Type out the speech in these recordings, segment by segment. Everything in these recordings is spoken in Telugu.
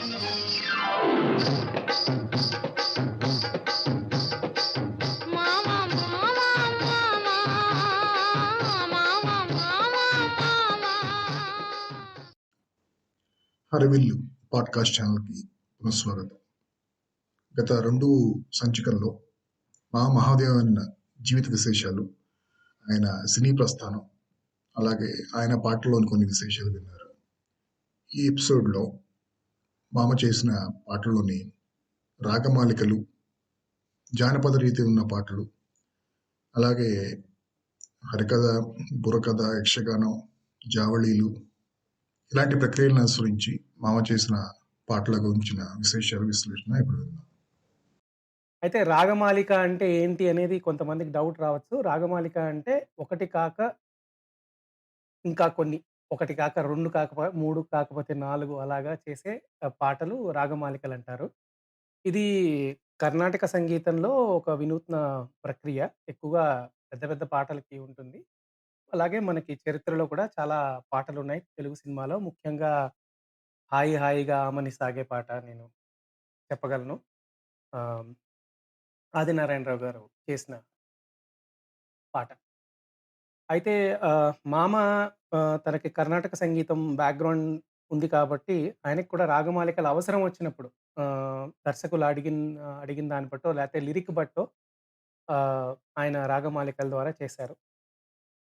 మామ మామ మామ మామ మామ హరివిల్లు పాడ్కాస్ట్ ఛానల్కి పునఃస్వాగతం. గత 2 సంచికల్లో మహాదేవన్ జీవిత విశేషాలు, ఆయన సినీ ప్రస్థానం, అలాగే ఆయన పాటల్లోని కొన్ని విశేషాలు విన్నారు. ఈ ఎపిసోడ్లో మామ చేసిన పాటల్లోని రాగమాలికలు, జానపద రీతి ఉన్న పాటలు, అలాగే హరికథ, బుర్రకథ, యక్షగానం, జావళీలు ఇలాంటి ప్రక్రియలను అనుసరించి మామ చేసిన పాటల గురించిన విశేషాలు, విశ్లేషణ ఇప్పుడు విందాం. అయితే రాగమాలిక అంటే ఏంటి అనేది కొంతమందికి డౌట్ రావచ్చు. రాగమాలిక అంటే ఒకటి కాక ఇంకా కొన్ని, ఒకటి కాక 2 3 కాకపోతే 4 అలాగా చేసే పాటలు రాగమాలికలంటారు. ఇది కర్ణాటక సంగీతంలో ఒక వినూత్న ప్రక్రియ. ఎక్కువగా పెద్ద పెద్ద పాటలకి ఉంటుంది. అలాగే మనకి చరిత్రలో కూడా చాలా పాటలున్నాయి తెలుగు సినిమాలో. ముఖ్యంగా 'హాయి హాయిగా ఆమని సాగే' పాట నేను చెప్పగలను. ఆహ్, ఆదినారాయణరావు గారు చేసిన పాట. అయితే మామ తనకి కర్ణాటక సంగీతం బ్యాక్‌గ్రౌండ్ ఉంది కాబట్టి, ఆయనకి కూడా రాగమాలికల అవసరం వచ్చినప్పుడు దర్శకులు అడిగిన దాన్ని బట్టో, లేతే లిరిక్ బట్టో ఆహ్, ఆయన రాగమాలికల ద్వారా చేశారు.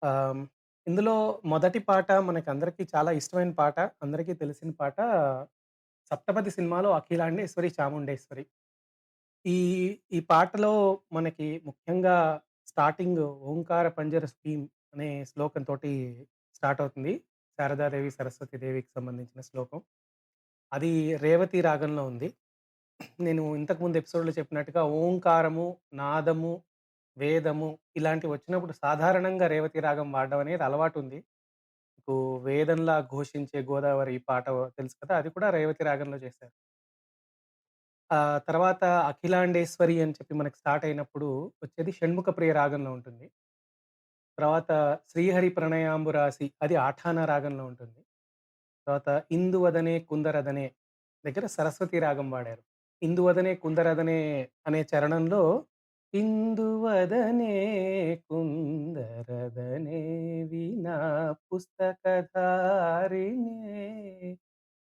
ఆహ్, ఇందులో మొదటి పాట మనకందరికీ చాలా ఇష్టమైన పాట, అందరికీ తెలిసిన పాట 'సప్తపది' సినిమాలో 'అఖిలాండేశ్వరి చాముండేశ్వరి.' ఈ ఈ పాటలో మనకి ముఖ్యంగా స్టార్టింగ్ 'ఓంకార పంజర స్కీమ్' అనే శ్లోకంతోటి స్టార్ట్ అవుతుంది. శారదాదేవి, సరస్వతి దేవికి సంబంధించిన శ్లోకం. అది రేవతి రాగంలో ఉంది. నేను ఇంతకు ముందు ఎపిసోడ్‌లో చెప్పినట్టుగా ఓంకారము, నాదము, వేదము ఇలాంటివొచ్చినప్పుడు సాధారణంగా రేవతి రాగం వాడడం అనేది అలవాటుంది. మీకు 'వేదంలా ఘోషించే గోదావరి' ఈ పాట తెలుసు కదా! అది కూడా రేవతి రాగంలో చేశారు. తర్వాత 'అఖిలాండేశ్వరి' అని చెప్పి మనకి స్టార్ట్ అయినప్పుడు వచ్చేది 'షణ్ముఖ ప్రియ' రాగంలో ఉంటుంది. తర్వాత 'శ్రీహరి ప్రణయాంబురాసి' అది 'ఆఠానా' రాగంలో ఉంటుంది. తర్వాత 'ఇందువదనే కుందరదనే' దగ్గర 'సరస్వతి' రాగం వాడారు. 'ఇందువదనే కుందరదనే' అనే చరణంలో ఇందువదనే కుందరదనే వీణా పుస్తకధారిణే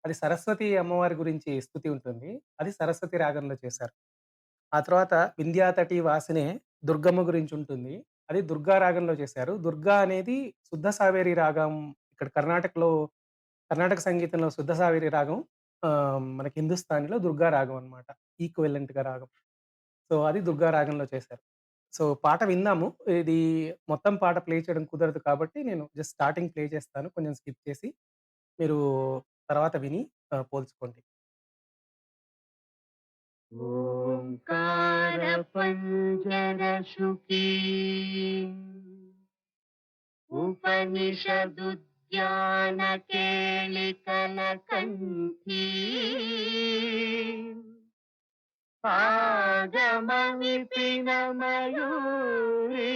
అది సరస్వతి అమ్మవారి గురించి స్తుతి ఉంటుంది. అది 'సరస్వతి' రాగంలో చేశారు. ఆ తర్వాత 'వింధ్యాతటి వాసినే' దుర్గమ్మ గురించుంటుంది. అది 'దుర్గా' రాగంలో చేశారు. 'దుర్గా' అనేది శుద్ధ సావేరి రాగం. ఇక్కడ కర్ణాటక సంగీతంలో శుద్ధ సావేరి రాగం. మనకి హిందుస్థానీలో 'దుర్గా' రాగం అన్నమాట. ఈక్వివలెంట్‌గా రాగం. సో, అది 'దుర్గా' రాగంలో చేశారు. సో, పాట విందాము. ఇది మొత్తం పాట ప్లే చేయడం కుదరదు కాబట్టి నేను జస్ట్ స్టార్టింగ్ ప్లే చేస్తాను. కొంచెం స్కిప్ చేసి మీరు తర్వాత విని పోల్చుకోండి. ఓంకార పంజర శుకి ఉపనిషదుద్యాన కేళికల కంఠీ ఆగమ విపిన మయూరీ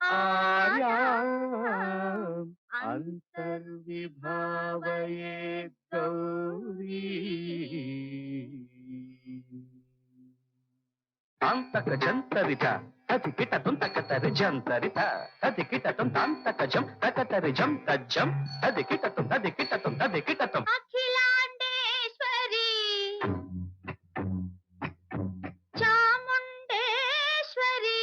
ఆర్యాం అంతర్విభావయేత్ గౌరీ తాంతక జంతరిత తది కిటతం తకతరి జంతరిత తది కిటతం తాంతక జం తకతరి జం తజ్జం తది కిటతం అఖిలాండేశ్వరి చాముండేశ్వరి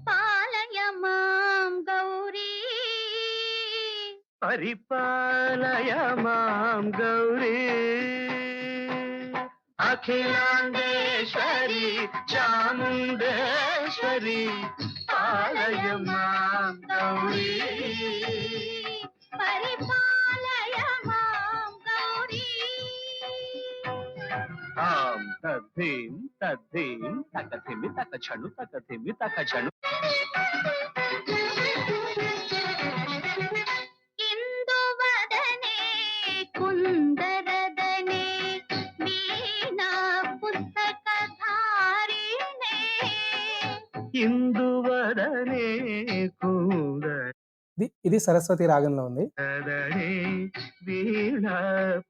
పాలయ మాం గౌరీ పరిపాలయ మాం గౌరీ అఖిలాండేశ్వరి చాముండేశ్వరి పాలయ మాం గౌరీ పరిపాలయ మాం గౌరీ ఆం తద్ధీం తకధిమి తకచను ఇందువదనే కుందరదనే వీణా పుస్తకధారిణే ఇందువదనే కుంద ఇది సరస్వతి రాగంలో ఉంది. సదరే వీణ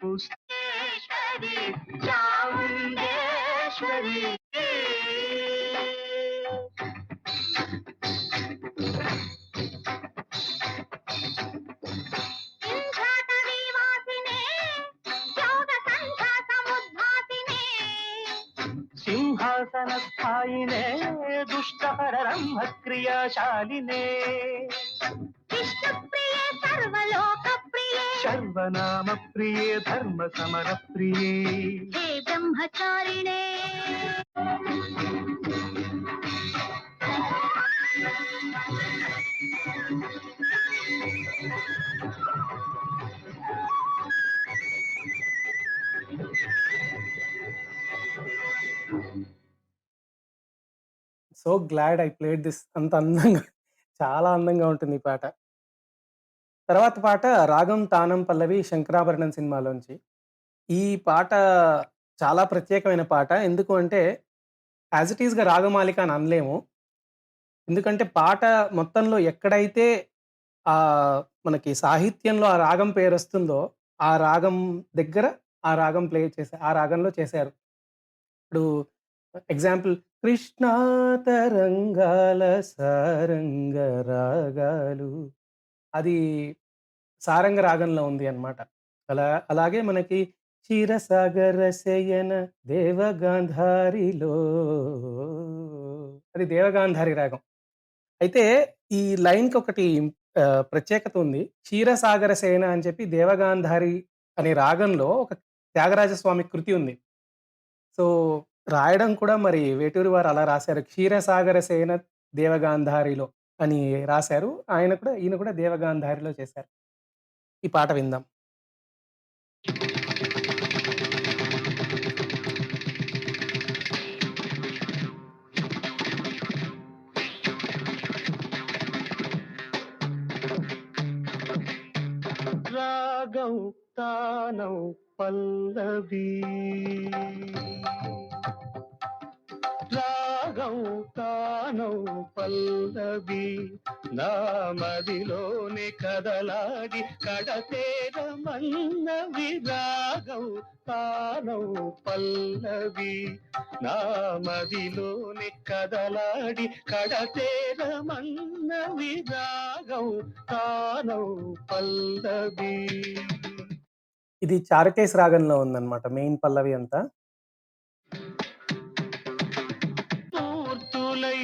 పుష్పేశ్వరి చాముండేశ్వరి ఇంద్రాటవీ వాసినే యోగ సంధ్యా సముద్భాసినే సింహాసన స్థాయినే దుష్టహర రంభ క్రియాశాలినే విష్ణుప్రియే సర్వలోకప్రియే సర్వనామ ప్రియే ధర్మ సమర ప్రియే హే బ్రహ్మచారిణే so glad I played this. అంత అందంగా చాలా అందంగా ఉంటుంది ఈ పాట. తర్వాత పాట 'రాగం తానం పల్లవి' 'శంకరాభరణం' సినిమాలోంచి. ఈ పాట చాలా ప్రత్యేకమైన పాట. ఎందుకు అంటే యాజ్ ఇట్ ఈస్‌గా రాగమాలిక అని అనలేము. ఎందుకంటే పాట మొత్తంలో ఎక్కడైతే మనకి సాహిత్యంలో ఆ రాగం పేరొస్తుందో, ఆ రాగం దగ్గర ఆ రాగం ప్లే చేసా ఆ రాగంలో చేశారు. ఇప్పుడు ఎగ్జాంపుల్ కృష్ణా తరంగాల సారంగ రాగాలు అది సారంగ రాగంలో ఉంది అన్నమాట. అలాగే మనకి క్షీరసాగర శయన దేవగాంధారిలో అది దేవగాంధారి రాగం. అయితే ఈ లైన్‌కి ఒకటి ప్రత్యేకత ఉంది. క్షీరసాగర సేన అని చెప్పి దేవగాంధారి అనే రాగంలో ఒక త్యాగరాజస్వామి కృతి ఉంది. సో, రాయడం కూడా మరి వేటూరి వారు అలా రాశారు. క్షీరసాగర సేన దేవగాంధారిలో అని రాశారు. ఈయన కూడా దేవగాంధారిలో చేశారు. ఈ పాట విందాం. రాగం తానం పల్లవి రాగం తానం పల్లవి నా మదిలోని కదలాడి కడతేరమన్నవి రాగం తానం పల్లవి నా మదిలోని కదలాడి కడతేరమన్నవి రాగం తానం పల్లవి. ఇది చారుకేశ్ రాగంలో ఉందన్నమాట మెయిన్ పల్లవి అంతా. పూర్తులై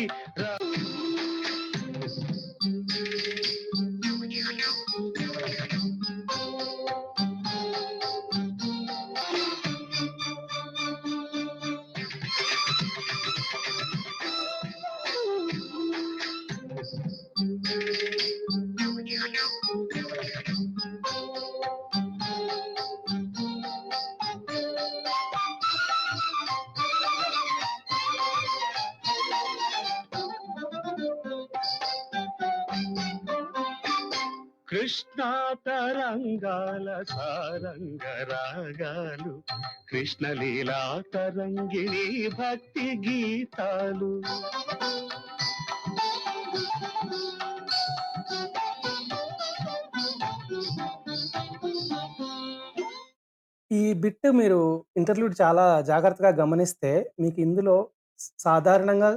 కృష్ణా తరంగాల సారంగ రాగాలు కృష్ణలీలా తరంగిణి భక్తి గీతాలు ఈ బిట్ మీరు ఇంటర్లూడ్ చాలా జాగ్రత్తగా గమనిస్తే మీకు ఇందులో సాధారణంగా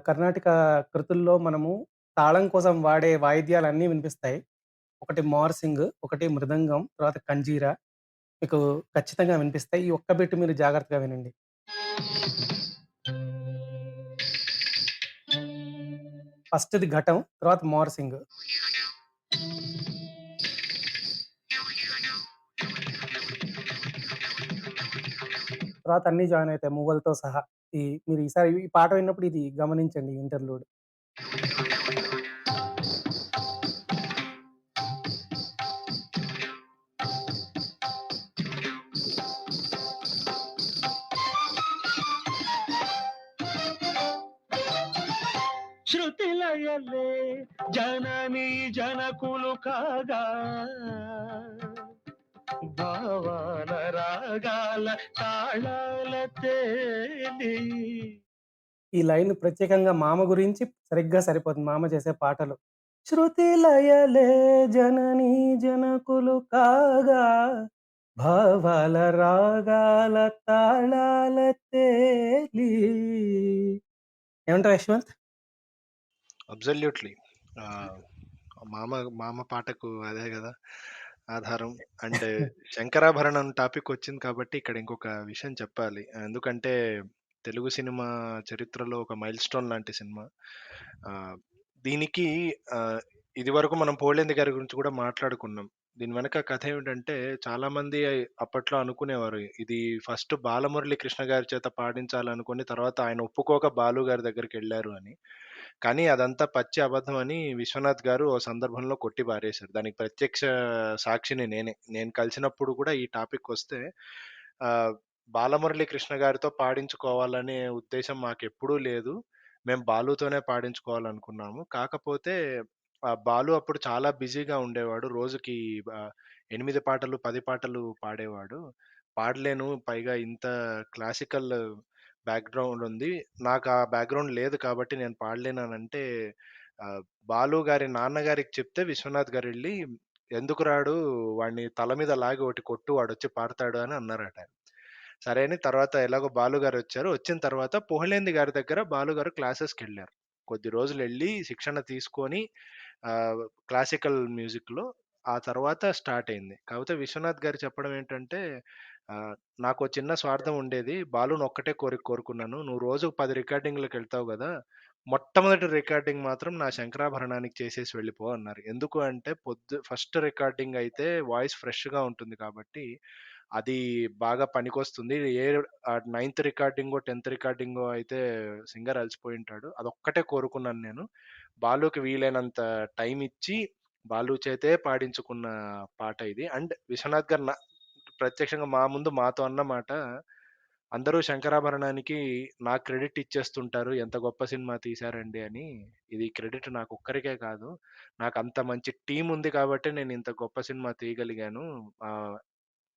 కర్ణాటక కృతుల్లో మనము తాళం కోసం వాడే వాయిద్యాలన్నీ వినిపిస్తాయి. ఒకటి మార్సింగ్, ఒకటి మృదంగం, తర్వాత కంజీరా మీకు ఖచ్చితంగా వినిపిస్తాయి. ఈ ఒక్క బిట్ మీరు జాగ్రత్తగా వినండి. ఫస్ట్‌ది ఘటం, తర్వాత మార్సింగ్. తర్వాత అన్నీ జాయిన్ అయితాయి మువ్వలతో సహా. మీరు ఈసారి ఈ పాట విన్నప్పుడు ఇది గమనించండి ఇంటర్లూడ్. శృతిలయలే జనని జనకులు కాగా భావాల రాగాల తాళాల తేలి. ఈ లైన్ ప్రత్యేకంగా మామ గురించి సరిగ్గా సరిపోతుంది. మామ చేసే పాటలు. శృతి లయలే జననీ జనకులు కాగా భావాల రాగాల తాళాల తేలి. ఏమంటావు యశ్వంత్? అబ్జల్యూట్లీ. మామ మామ పాటకు అదే కదా ఆధారం. అండ్ శంకరాభరణం టాపిక్ వచ్చింది కాబట్టి ఇక్కడ ఇంకొక విషయం చెప్పాలి. ఎందుకంటే తెలుగు సినిమా చరిత్రలో ఒక మైల్ స్టోన్ లాంటి సినిమా. ఆ, దీనికి ఆ, ఇది వరకు మనం పోలేంది గారి గురించి కూడా మాట్లాడుకున్నాం. దీని వెనక కథ ఏమిటంటే, చాలా మంది అప్పట్లో అనుకునేవారు ఇది ఫస్ట్ బాలమురళి కృష్ణ గారి చేత పాడించాలనుకుని తర్వాత ఆయన ఒప్పుకోక బాలు గారి దగ్గరికి వెళ్ళారు అని. కానీ అదంతా పచ్చి అబద్ధం అని విశ్వనాథ్ గారు ఓ సందర్భంలో కొట్టి పారేశారు. దానికి ప్రత్యక్ష సాక్షిని నేనే. నేను కలిసినప్పుడు కూడా ఈ టాపిక్ వస్తే ఆ, బాలమురళి కృష్ణ గారితో పాడించుకోవాలనే ఉద్దేశం మాకెప్పుడూ లేదు. మేము బాలుతోనే పాడించుకోవాలనుకున్నాము. కాకపోతే బాలు అప్పుడు చాలా బిజీగా ఉండేవాడు. రోజుకి 8 పాటలు, 10 పాటలు పాడేవాడు. పాడలేను, పైగా ఇంత క్లాసికల్ బ్యాక్‌గ్రౌండ్ ఉంది. నాకు ఆ బ్యాక్‌గ్రౌండ్ లేదు కాబట్టి నేను పాడలేననంటే, బాలు గారి నాన్నగారికి చెప్తే విశ్వనాథ్ గారెళ్లి, "ఎందుకు రాడు? వాడిని తల మీద లాగి ఒకటి కొట్టు, వాడొచ్చి పాడతాడు" అని అన్నారట. సరే అని తర్వాత ఎలాగో బాలు గారొచ్చారు. వచ్చిన తర్వాత పుగళేంది గారి దగ్గర బాలు గారు క్లాసెస్‌కెళ్లారు. కొద్ది రోజులెళ్లి శిక్షణ తీసుకొని క్లాసికల్ మ్యూజిక్‌లో ఆ తర్వాత స్టార్ట్ అయింది. కాకపోతే విశ్వనాథ్ గారు చెప్పడం ఏంటంటే, నాకో చిన్న స్వార్థం ఉండేది. బాలుని ఒక్కటే కోరిక కోరుకున్నాను. "నువ్వు రోజుకు 10 రికార్డింగ్‌లకెళ్తావు గదా! మొట్టమొదటి రికార్డింగ్ మాత్రం నా శంకరాభరణానికి చేసేసి వెళ్ళిపో" అన్నారు. ఎందుకు అంటే ఫస్ట్ రికార్డింగ్ అయితే వాయిస్ ఫ్రెష్‌గా ఉంటుంది కాబట్టి అది బాగా పనికొస్తుంది. నైన్త్ రికార్డింగో, 10థ్ రికార్డింగో అయితే సింగర్ అలసిపోయుంటాడు. అదొక్కటే కోరుకున్నాను నేను. బాలుకి వీలైనంత టైం ఇచ్చి, బాలు చేతే పాడించుకున్న పాట ఇది. అండ్ విశ్వనాథ్ గారు ప్రత్యక్షంగా మా ముందు మాతో అన్న మాట, "అందరూ శంకరాభరణానికి నాకు క్రెడిట్ ఇచ్చేస్తుంటారు. ఎంత గొప్ప సినిమా తీశారండి" అని. ఇది క్రెడిట్ నాకొక్కరికే కాదు. నాకంత మంచి టీమ్ ఉంది కాబట్టే నేను ఇంత గొప్ప సినిమా తీయగలిగాను.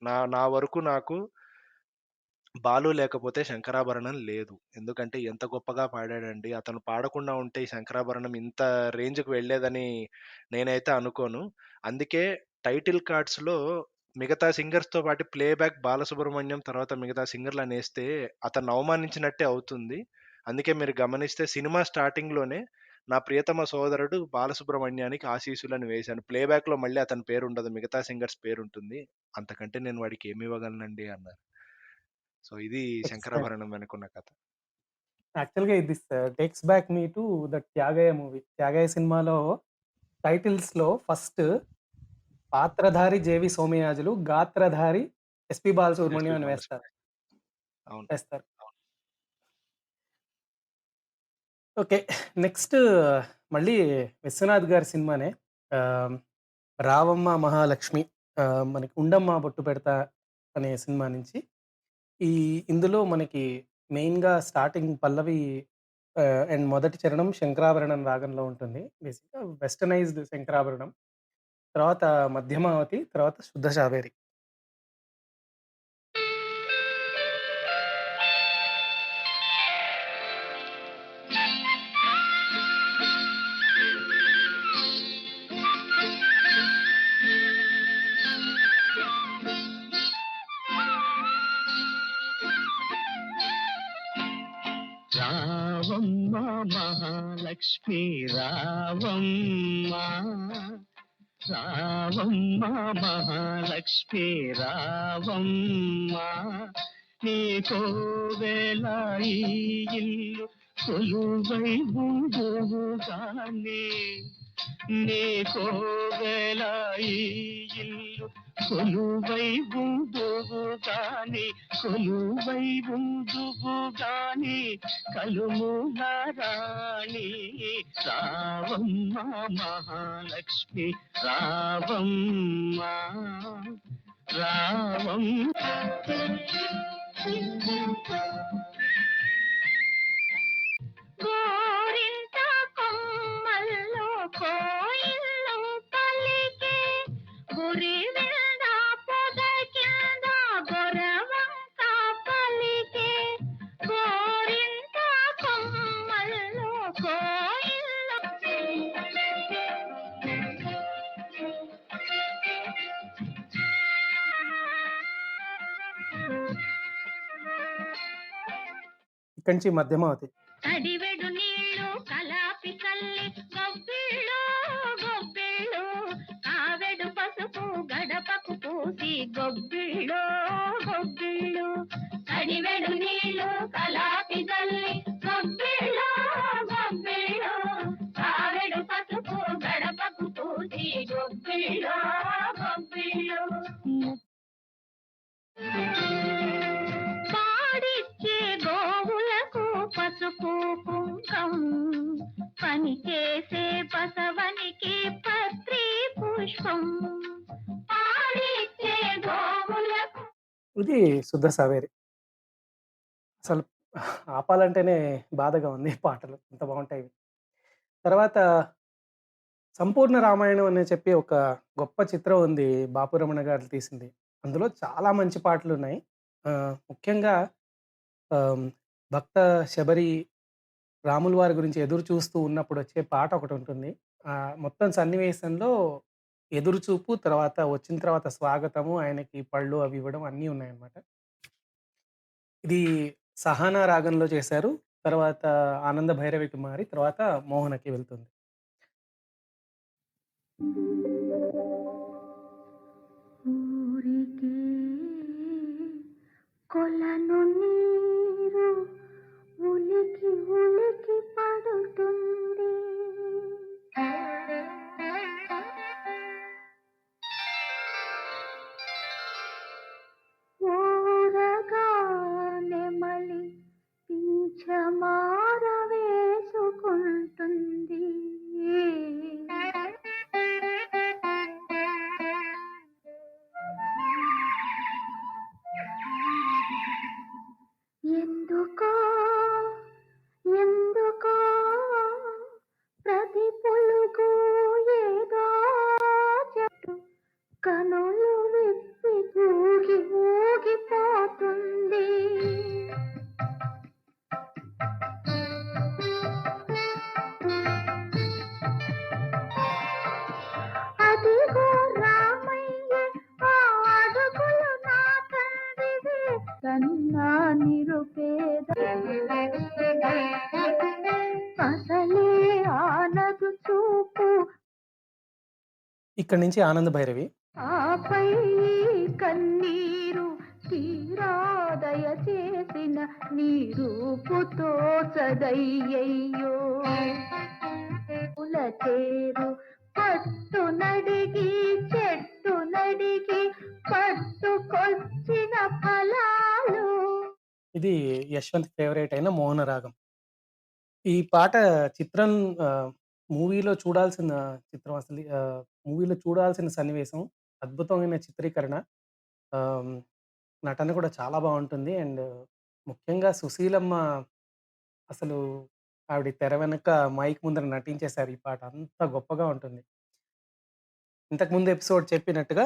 నా నా వరకు నాకు బాలు లేకపోతే శంకరాభరణం లేదు. ఎందుకంటే ఎంత గొప్పగా పాడాడండి. అతను పాడకుండా ఉంటే ఈ శంకరాభరణం ఇంత రేంజ్‌కి వెళ్ళేదని నేనైతే అనుకోను. అందుకే టైటిల్ కార్డ్స్‌లో మిగతా సింగర్స్‌తో పాటు ప్లేబ్యాక్ బాలసుబ్రహ్మణ్యం, తర్వాత మిగతా సింగర్‌లనేస్తే అతన్ని అవమానించినట్టే అవుతుంది. అందుకే మీరు గమనిస్తే సినిమా స్టార్టింగ్‌లోనే నా ప్రియతమ సోదరుడు బాలసుబ్రహ్మణ్యానికి ఆశీస్సులని వేశాను. ప్లేబ్యాక్‌లో మళ్ళీ అతని పేరుండదు. మిగతా సింగర్స్ పేరుంటుంది. అంతకంటే నేను వాడికి ఏమి ఇవ్వగలనండి అన్నారు. సో ఇది ఎక్సలెంట్. శంకరాభరణం వెనకున్న కథ. యాక్చువల్‌గా ఇది takes back me to the 'Thyagayya' movie. 'Thyagayya' సినిమాలో టైటిల్స్‌లో ఫస్ట్ పాత్రధారి జేవి సోమయాజులు, గాత్రధారి ఎస్‌పి ఎస్పి బాలసుబ్రహ్మణ్యం అని వేస్తారు. బాలసుబ్రహ్మణ్యం. అవును. వేస్తారు. ఓకే. నెక్స్ట్ మళ్ళీ విశ్వనాథ్ గారి సినిమానే. ఆహ్, 'రావమ్మ మహాలక్ష్మి' మనకి 'ఉండమ్మ బొట్టు పెడతా' అనే సినిమా నుంచి ఈ ఇందులో మనకి మెయిన్‌గా స్టార్టింగ్ పల్లవి అండ్ మొదటి చరణం శంకరాభరణం రాగంలో ఉంటుంది. బేసిక్‌గా వెస్టర్నైజ్డ్ శంకరాభరణం. తర్వాత మధ్యమావతి, తర్వాత శుద్ధ శావేరి. రావమ్మ మహాలక్ష్మి రావమ్మ, రావమ్మ మహాలక్ష్మి రావమ్మ, నీకోవేళ ఈ ఇల్లు కొలువై ఉందువుగానే, నీకోవేళ ఈ ఇల్లు కొలువై ఉందువుగాని, కొలువై ఉందువుగాని కలుముల రాణి, రావమ్మ మహాలక్ష్మి రావమ్మ, రావమ్మ. గోరింట కొమ్మల్లో కోయిల్లో పలికే గురివింద పొద కింద గొరవంక పలికే గోరింట కొమ్మల్లో కోయిల్లో ఇక్కడి నుంచి మధ్యమావతి. తడివెడు నీళ్ళు కలాపి చల్లి గొబ్బిళ్ళు గొబ్బిళ్ళు కావెడు పసుపు గడపకు పూసి గొబ్బిళ్ళు గొబ్బిళ్ళు తడివెడు నీళ్ళు కలాపి చల్లి గొబ్బిళ్ళు గొబ్బిళ్ళు కావెడు పసుపు గడపకు పూసి గొబ్బిళ్ళు గొబ్బిళ్ళు పాడిచ్చే గోవులకు పసుపు కుంకం పని చేసే పసవనికి పత్రి పుష్పం పాడిచ్చే గోవులకు ఇది శుద్ధ సావేరి. అసలు ఆపాలంటేనే బాధగా ఉంది పాటలు. అంత బావుంటాయి ఇవి. తర్వాత 'సంపూర్ణ రామాయణం' అని చెప్పి ఒక గొప్ప చిత్రం ఉంది. బాపు రమణ గారు తీసింది. అందులో చాలా మంచి పాటలున్నాయి. ముఖ్యంగా ఆహ్, భక్త శబరి రాముల వారి గురించి ఎదురు చూస్తూ ఉన్నప్పుడు వచ్చే పాట ఒకటుంటుంది. మొత్తం సన్నివేశంలో ఎదురుచూపు, తర్వాత వచ్చిన తర్వాత స్వాగతము, ఆయనకి పళ్ళు అవి ఇవ్వడం అన్నీ ఉన్నాయన్నమాట. ఇది 'సహానా' రాగంలో చేశారు. తర్వాత 'ఆనంద భైరవి'కి మారి తర్వాత 'మోహన'కి వెళ్తుంది. ఊరికే కొలను నీరు ఉలికి ఉలికి పడుతుంది ఊరగా నెమలి పింఛమార వేసుకుంటుంది ఎందుకో ఎందుకో ప్రతి పులుగు ఏదో చెట్టు కనులు విప్పి ఊగి ఊగిపోతుంది అదిగో రామయ్య ఆ అడుగులు నా తండ్రివే కన్నా నిరుపేద అసలే ఆనదు చూపు ఇక్కడి నుంచి 'ఆనంద భైరవి'. ఆపై కన్నీరు తీరాదయ చేసిన నీ రూపుతో చదయ్యయ్యో చేరు పట్టు నడిగి చెట్టు నడిగి పట్టుకొచ్చిన ఫలాలు ఇది యశ్వంత్ ఫేవరైట్ అయిన 'మోహన రాగం'. ఈ పాట చిత్రం మూవీలో చూడాల్సిన చిత్రం అసలు. మూవీలో చూడాల్సిన సన్నివేశం. అద్భుతమైన చిత్రీకరణ. ఆహ్, నటన కూడా చాలా బావుంటుంది. అండ్ ముఖ్యంగా సుశీలమ్మ అసలు ఆవిడ తెర వెనక మైక్ ముందర నటించేశారు ఈ పాట. అంత గొప్పగా ఉంటుంది. ఇంతకుముందు ఎపిసోడ్ చెప్పినట్టుగా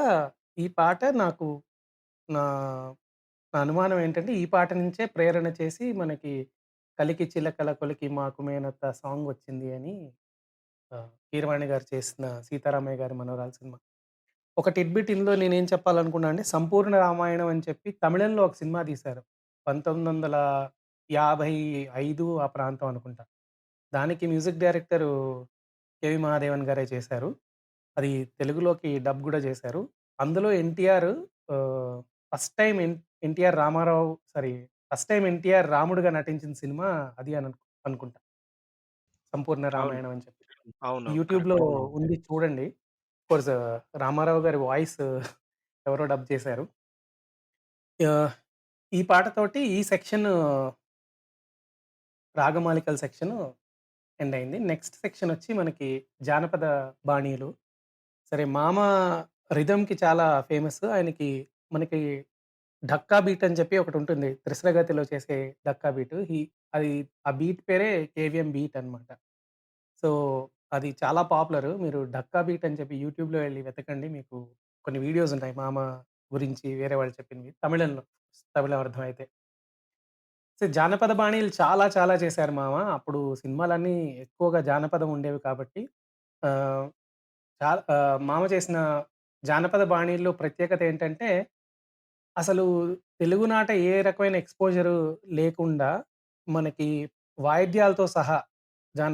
ఈ పాట నాకు నా నా అనుమానం ఏంటంటే ఈ పాట నుంచే ప్రేరణ చేసి మనకి 'కలికి చిలకల కొలికి మాకు మేనత్త' సాంగ్ వచ్చింది అని కీరవాణి గారు చేసిన 'సీతారామయ్య గారి మనవరాలు' సినిమా. ఒక టిడ్‌బిట్ ఇందులో నేనేం చెప్పాలనుకున్నా అంటే 'సంపూర్ణ రామాయణం' అని చెప్పి తమిళంలో ఒక సినిమా తీశారు. 1955 ఆ ప్రాంతం అనుకుంటా. దానికి మ్యూజిక్ డైరెక్టరు కేవి మహాదేవన్ గారే చేశారు. అది తెలుగులోకి డబ్ గూడా చేశారు. అందులో ఎన్టీఆర్ ఆహ్, first time NTR Rama Rao sorry first time NTR రాముడుగా నటించిన సినిమా అది అని అనుకుంటా. 'సంపూర్ణ అవును. రామాయణం' అని చెప్పి. అవునవును. యూట్యూబ్‌లో కరెక్ట్. ఉంది చూడండి. కోర్స్ రామారావు గారి వాయిస్ ఎవరో డబ్ చేశారు. ఆహ్, ఈ పాటతోటి ఈ సెక్షన్ రాగమాలికల సెక్షన్ ఎండ్ అయింది. నెక్స్ట్ సెక్షన్ వచ్చి మనకి జానపద బాణీలు. సరే 'మామ' రిథమ్‌కి చాలా ఫేమస్. ఆయనకి మనకి ఢక్కా బీట్ అని చెప్పి ఒకటుంటుంది. త్రిశ్రగతిలో చేసే ఢక్కా బీటు. అది ఆ బీట్ పేరే కేవీఎం బీట్ అనమాట. సో, అది చాలా పాపులరు. మీరు ఢక్కా బీట్ అని చెప్పి యూట్యూబ్‌లో వెళ్లి వెతకండి. మీకు కొన్ని వీడియోస్ ఉంటాయి 'మామ' గురించి వేరే వాళ్ళు చెప్పినవి. తమిళంలో. తమిళం అర్థమైతే. సో, జానపద బాణీలు చాలా చాలా చేశారు 'మామ'. అప్పుడు సినిమాలన్నీ ఎక్కువగా జానపదం ఉండేవి కాబట్టి ఆహ్, 'మామ' చేసిన జానపద బాణీల్లో ప్రత్యేకత ఏంటంటే అసలు తెలుగునాట ఏ రకమైన ఎక్స్‌పోజరు లేకుండా మనకి వాయిద్యాలతో సహా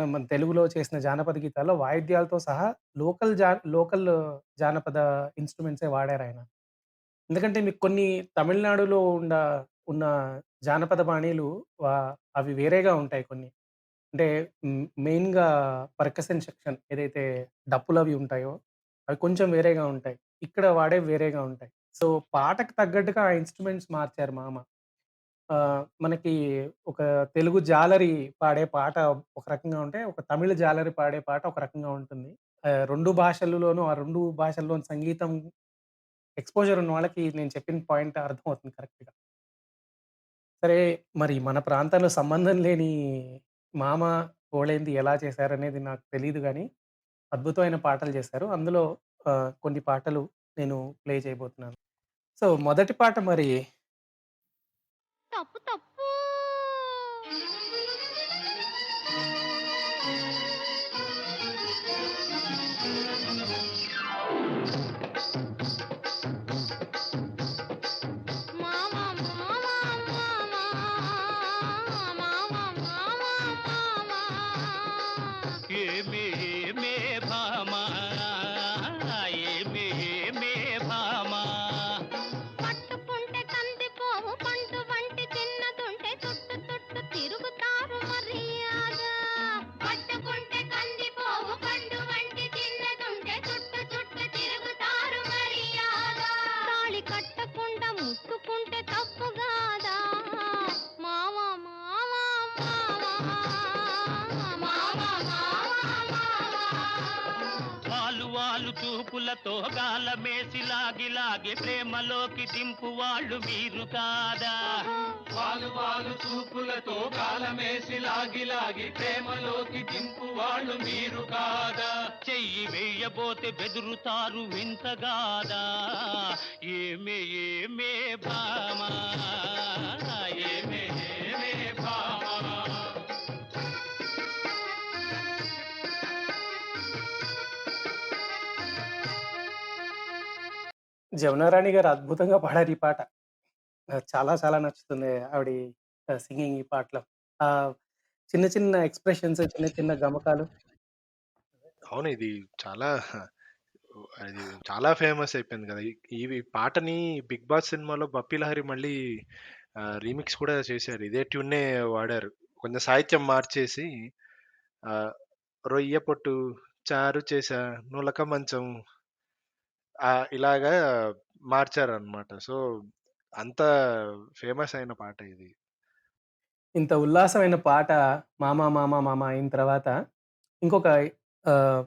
మన తెలుగులో చేసిన జానపద గీతాల్లో వాయిద్యాలతో సహా లోకల్ జానపద ఇన్‌స్ట్రుమెంట్సే వాడారాయన. ఎందుకంటే మీకు కొన్ని తమిళనాడులో ఉన్న జానపద బాణీలు వ అవి వేరేగా ఉంటాయి కొన్ని. అంటే మెయిన్‌గా పర్కషన్ సెక్షన్ ఏదైతే డప్పులవి ఉంటాయో, అవి కొంచెం వేరేగా ఉంటాయి. ఇక్కడ వాడేవి వేరేగా ఉంటాయి. సో, పాటకు తగ్గట్టుగా ఆ ఇన్‌స్ట్రుమెంట్స్ మార్చారు మామ. మనకి ఒక తెలుగు జాలరి పాడే పాట ఒక రకంగా ఉంటే, ఒక తమిళ్ జాలరి పాడే పాట ఒక రకంగా ఉంటుంది. 2 భాషలలోనూ ఆ 2 భాషల్లోని సంగీతం ఎక్స్‌పోజర్ ఉన్న వాళ్ళకి నేను చెప్పిన పాయింట్ అర్థమవుతుంది కరెక్ట్‌గా. సరే, మరి మన ప్రాంతంలో సంబంధం లేని మామ, పోళేంది ఎలా చేశారనేది నాకు తెలీదు గానీ, అద్భుతమైన పాటలు చేశారు. అందులో కొన్ని పాటలు నేను ప్లే చేయబోతున్నాను. సో, మొదటి పాట మరి తప్పు తప్పు. మామ మామ మామ మామ మామ మామ. ఏమే ఏమే భామా ఏమే ఏమే భామా పట్టుకుంటే కందిపోవు పండు వంటి చిన్నదుంటే చుట్టు చుట్టు తిరుగుతారు మర్యాద. పట్టుకుంటే కందిపోవు పండు వంటి చిన్నదుంటే చుట్టు చుట్టు తిరుగుతారు మర్యాద. తాళి కట్టకుండా ముట్టుకుంటే తప్పు కాదా. మామ మామ మామ మామ మామ. వాలు వాలు చూపులతో గాలమేసి లాగి లాగి ప్రేమలోకి దింపు వాళ్ళు మీరు కాదా వాలు వాలు చూపులతో గాలమేసి లాగి లాగి ప్రేమలోకి దింపు వాళ్ళు మీరు కాదా చెయ్యి వేయబోతే బెదురుతారు వింతగాదా ఏమే ఏమే భామా ఏమే ఏమే భామా జమునారాణి గారు అద్భుతంగా పాడారు ఈ పాట. చాలా చాలా నచ్చుతుంది ఆవిడి సింగింగ్ ఈ పాటలో. ఆహ్, చిన్న చిన్న ఎక్స్‌ప్రెషన్స్, చిన్న చిన్న గమకాలు. అవును. ఇది చాలా అది చాలా ఫేమస్ అయిపోయింది కదా! ఈ పాటని 'బిగ్ బాస్' సినిమాలో 'బప్పీ లహరి' మళ్ళీ రీమిక్స్ కూడా చేశారు. ఇదే ట్యూన్‌నే వాడారు. కొంచెం సాహిత్యం మార్చేసి ఆహ్, 'రొయ్య పొట్టు చారు చేశా నులక మంచం' ఇలాగా మార్చారనమాట. సో, అంత ఫేమస్ అయిన పాట ఇది. ఇంత ఉల్లాసమైన పాట 'మామ మామ మామ' అయిన తర్వాత ఇంకొక ఆహ్,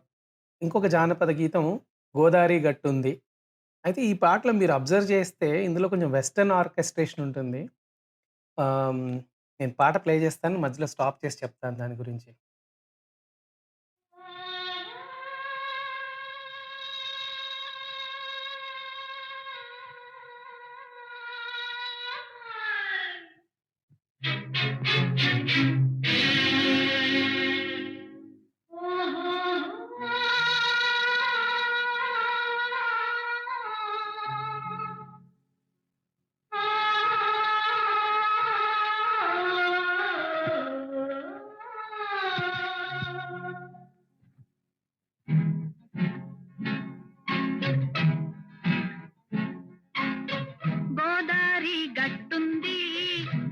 ఇంకొక జానపద గీతం 'గోదారి గట్టుంది.' అయితే ఈ పాటలో మీరు అబ్జర్వ్ చేస్తే ఇందులో కొంచెం వెస్టర్న్ ఆర్కెస్ట్రేషన్ ఉంటుంది. ఆహ్, హ్మ్, నేను పాట ప్లే చేస్తాను. మధ్యలో స్టాప్ చేసి చెప్తాను దాని గురించి. గోదారి గట్టుంది,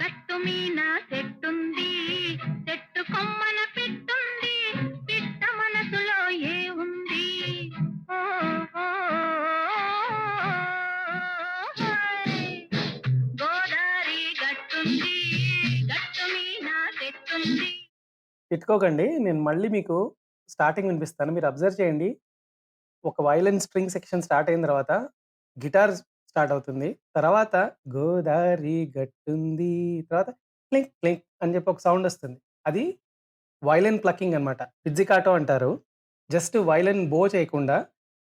గట్టు మీన చెట్టుంది, చెట్టు కొమ్మన పిట్టుంది, పిట్ట మనసులో ఏముంది. ఓ, ఓ, ఓయ్. గోదారి గట్టుంది, గట్టు మీన చెట్టుంది. తిట్టుకోకండి. నేను మళ్ళీ మీకు స్టార్టింగ్ వినిపిస్తాను. మీరు అబ్జర్వ్ చేయండి. ఒక వయలిన్ స్ట్రింగ్ సెక్షన్ స్టార్ట్ అయిన తర్వాత గిటార్ స్టార్ట్ అవుతుంది. తర్వాత గోదారి గట్టుంది. తర్వాత క్లింక్ క్లింక్ అని చెప్పి ఒక సౌండ్ వస్తుంది. అది వయలిన్ ప్లకింగ్ అన్నమాట. పిజ్జికాటో అంటారు. జస్ట్ వయలిన్ బో చేయకుండా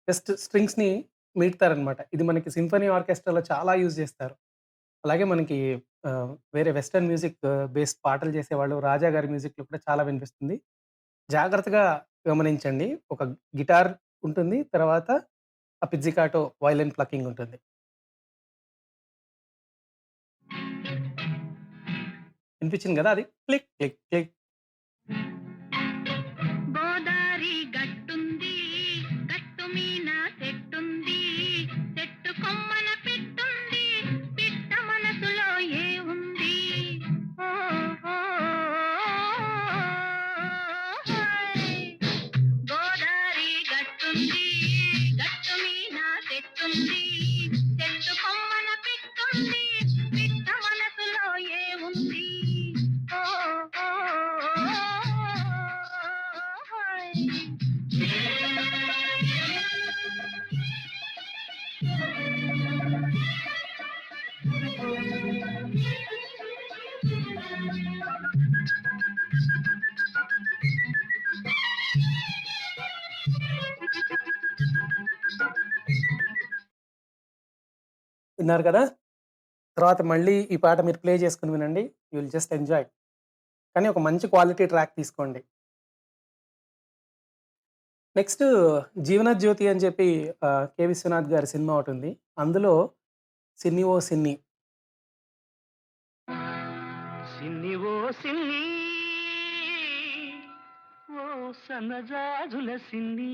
జస్ట్ స్ట్రింగ్స్‌ని మీటుతారన్నమాట. ఇది మనకి సింఫనీ ఆర్కెస్ట్రాలో చాలా యూజ్ చేస్తారు. అలాగే మనకి వేరే వెస్టర్న్ మ్యూజిక్ బేస్డ్ పాటలు చేసేవాళ్ళు 'రాజా' గారి మ్యూజిక్‌లో కూడా చాలా వినిపిస్తుంది. జాగ్రత్తగా గమనించండి. ఒక గిటార్ ఉంటుంది. తర్వాత ఆ పిజ్జికాటో వయలిన్ ప్లకింగ్ ఉంటుంది. వినిపించింది గదా! అది క్లిక్ క్లిక్ క్లిక్. గోదారి గట్టుంది గట్టు మీన చెట్టుంది చెట్టు కొమ్మన పిట్టుంది పిట్ట మనసులో ఏ ఉంది ఓ, ఓ, హాయ్. గోదారి గట్టుంది గట్టు మీన చెట్టుంది చెట్టు కొమ్మన పిట్టుంది పిట్ట మనసులో ఏ ఉంది ఓ, ఓ, హాయ్. విన్నారు కదా! తర్వాత మళ్ళీ ఈ పాట మీరు ప్లే చేసుకొని వినండి. You will just enjoy. కానీ ఒక మంచి క్వాలిటీ ట్రాక్ తీసుకోండి. నెక్స్ట్ 'జీవనజ్యోతి' అని చెప్పి కె. విశ్వనాథ్ గారి సినిమా ఒకటుంది. అందులో 'సిన్ని ఓ సిన్ని' సిన్ని ఓ సిన్ని ఓ సన్నజాజుల సిన్ని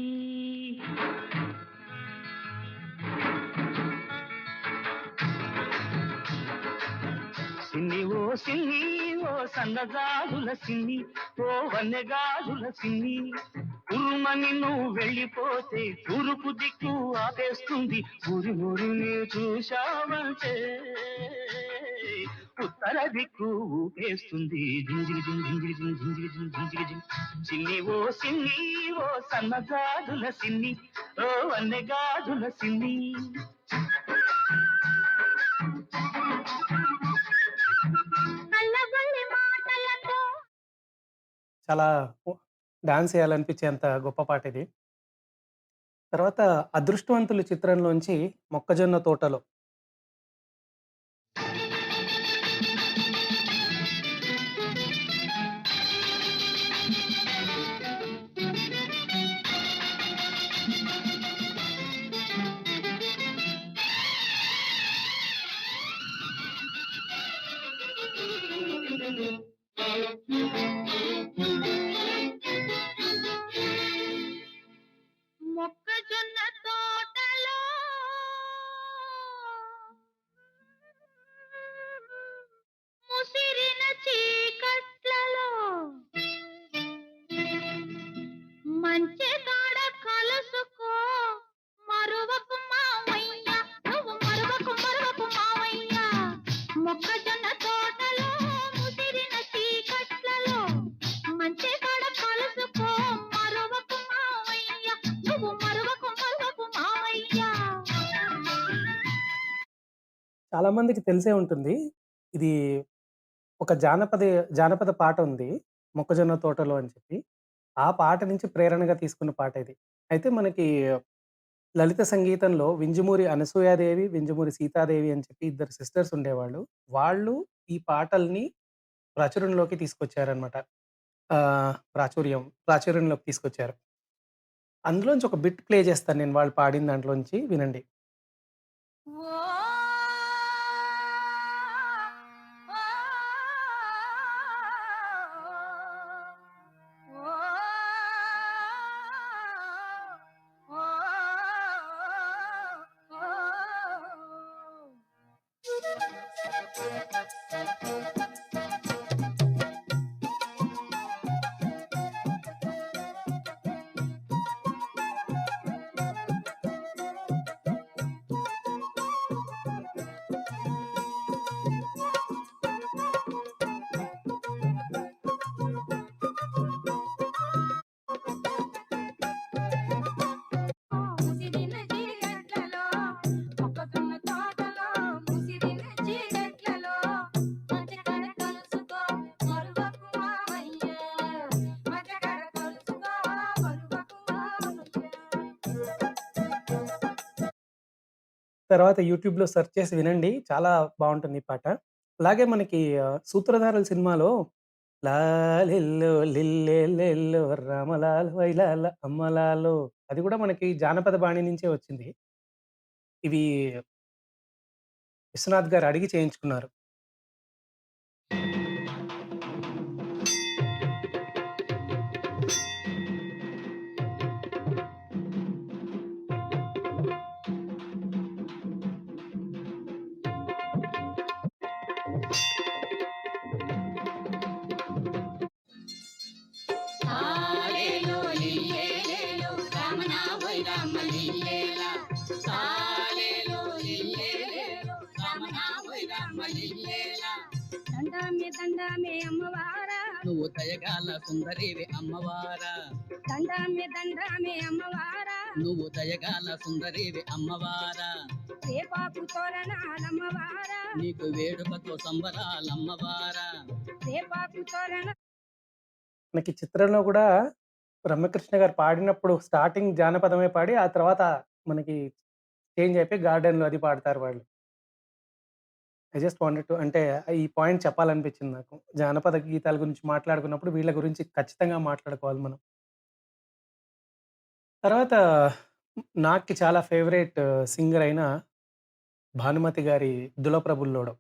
సిన్ని ఓ సిన్ని ఓ సన్నజాజుల సిన్ని ఓ వన్నెగాజుల సిన్ని ఉరుమని నువ్వు వెళ్ళిపోతే తూర్పు దిక్కు ఆపేస్తుంది ఊరి ఊరిని చూశావంటే ఉత్తర దిక్కు ఊపేస్తుంది జింజిరి జిం జింజిరి జిం జింజిరి జిం జింజిరి జిం సిన్ని ఓ సిన్ని ఓ సన్నజాజుల సిన్ని ఓ వన్నెగాజుల సిన్ని కళ్ళబొల్లి మాటలతో చాలా డాన్స్ చేయాలనిపించేంత గొప్ప పాటిది. తర్వాత 'అదృష్టవంతులు' చిత్రంలోంచి 'మొక్కజొన్న తోటలో' మొక్కజొన్న తోటలో ముసిరిన చీకట్లలో మంచి కాడ కలుసుకో మరువకు మావయ్య నువ్వు మరువకు మరువకు మావయ్య మొక్కజొన్న తోటలో ముసిరిన చీకట్లలో మంచి కాడ కలుసుకో మరువకు మావయ్య నువ్వు మరువకు మరువకు మావయ్య. చాలా మందికి తెలిసే ఉంటుంది. ఇది ఒక జానపద పాట ఉంది. 'మొక్కజొన్న తోటలో' అని చెప్పి. ఆ పాట నుంచి ప్రేరణగా తీసుకున్న పాట ఇది. అయితే మనకి లలిత సంగీతంలో వింజమూరి అనసూయాదేవి, వింజమూరి సీతాదేవి అని చెప్పి ఇద్దరు సిస్టర్స్ ఉండేవాళ్ళు. వాళ్ళు ఈ పాటల్ని ప్రాచుర్యంలోకి తీసుకొచ్చారనమాట. ప్రాచుర్యంలోకి తీసుకొచ్చారు. అందులోంచి ఒక బిట్ ప్లే చేస్తాను నేను వాళ్ళు పాడిన దాంట్లోంచి వినండి. ఓ ముసిరిన చీకట్లలో మొక్కజొన్న తోటలో ముసిరిన చీకట్లలో మధ్యకాడ కలుసుకో మరువకు మావయ్య మధ్యకాడ కలుసుకో మరువకు మావయ్య. తర్వాత యూట్యూబ్‌లో సెర్చ్ చేసి వినండి. చాలా బావుంటుంది ఈ పాట. అలాగే మనకి 'సూత్రధారులు' సినిమాలో లాలెల్లో లిల్లెలెల్లో రామలాల వైలాల అమ్మలాలో అది కూడా మనకి జానపద బాణి నుంచే వచ్చింది. ఇవి విశ్వనాథ్ గారు అడిగి చేయించుకున్నారు. దండామే అమ్మవారా నువ్వు దయగాల సుందరివి అమ్మవారా దండామే అమ్మవారా నువ్వు దయగాల సుందరివి అమ్మవారా రేపాకు తోరణాలమ్మవారా నీకు వేడుకతో సంబరాలమ్మవారా రేపాకు తోరణ మనకి చిత్రంలో కూడా బ్రహ్మకృష్ణ గారు పాడినప్పుడు స్టార్టింగ్ జానపదమే పాడి ఆ తర్వాత మనకి చేంజ్ అయిపోయి గార్డెన్‌లో అది పాడతారు వాళ్ళు. ఐ జస్ట్ వాంటెడ్ టు అంటే ఈ పాయింట్ చెప్పాలనిపించింది నాకు. జానపద గీతాల గురించి మాట్లాడుకున్నప్పుడు వీళ్ళ గురించి ఖచ్చితంగా మాట్లాడుకోవాలి మనం. తర్వాత నాకు చాలా ఫేవరెట్ సింగర్ అయిన భానుమతి గారి 'దులప్ర బుల్లోడు.'